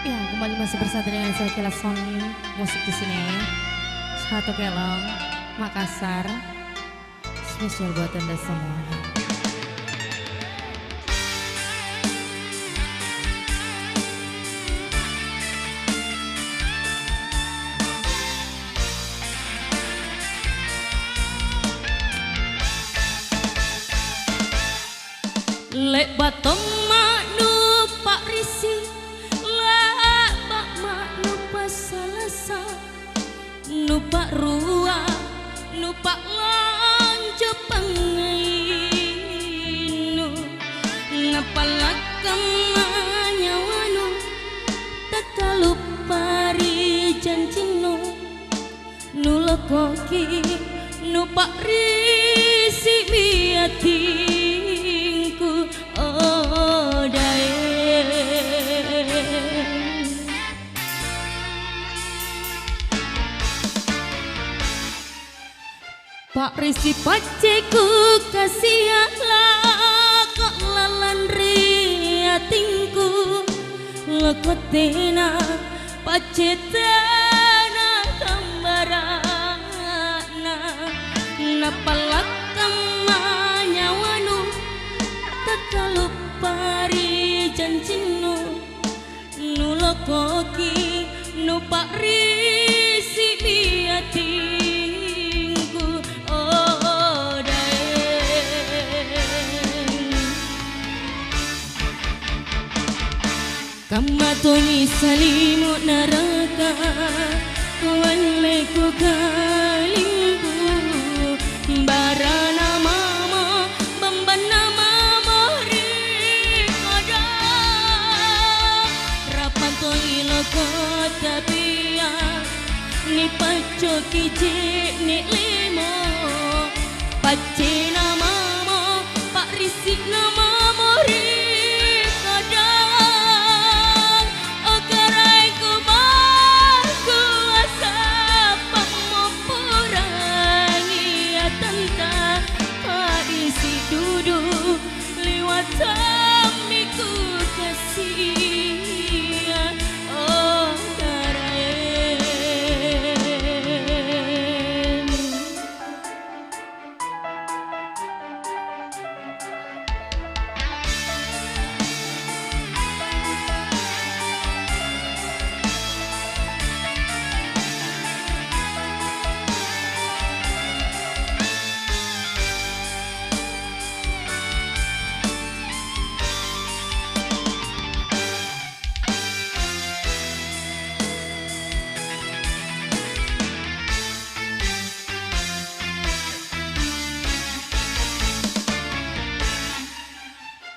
Ya, kembali masih bersatu dengan saya Kilason musik di sini. Satu Kelong, Makassar. Spesial buat Anda semua. Lek batom maknu pak risi, lek bak maknu pasalasa, nu pak ruah, nu pak lanjo pengainu, napalak kamanyawanu, takalupari janjinu, nu lokoki, nu pak risi biati. Pak Risi paceku kasihalah kok lalan riatingku lekotena pacetena tambarana napalak kamanyawanu takalupari janjinu nulokoki nu Pak Risi biatingku. Kamatoni salimu naraka kuanleku kalimbu barana mama bambana mama rikoda rapantoi loko tapia ni paco kiji ni limo pacina mama Pak Risi nama mori Tamiku kasih oh daraen.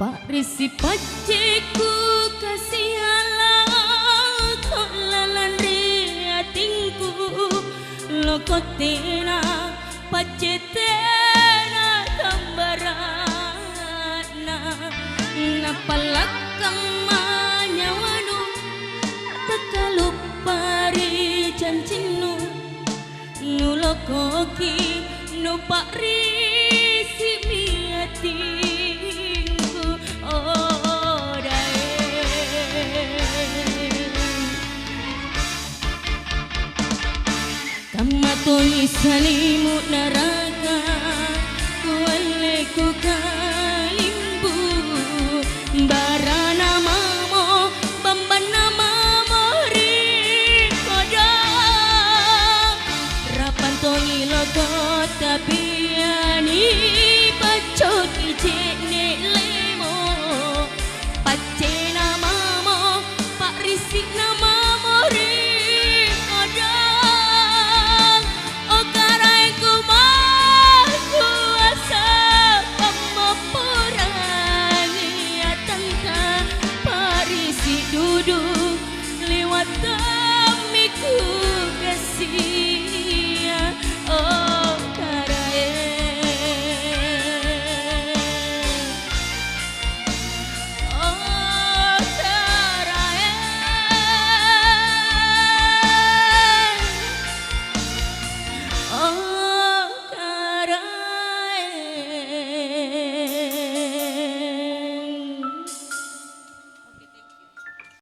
Pak Risi paceku kasihalah kok lalan riatingku lokotena pacetena tambarana napalak kamanyawanu takalupari janjinu nulokoki nu Pak Risi biati. Kamatoni salimu naraka kualeku kalimbu barana mamo bambana mamo rikoda rapantoni logo tapiani pacoki jene lemo pacena mamo Pak Risi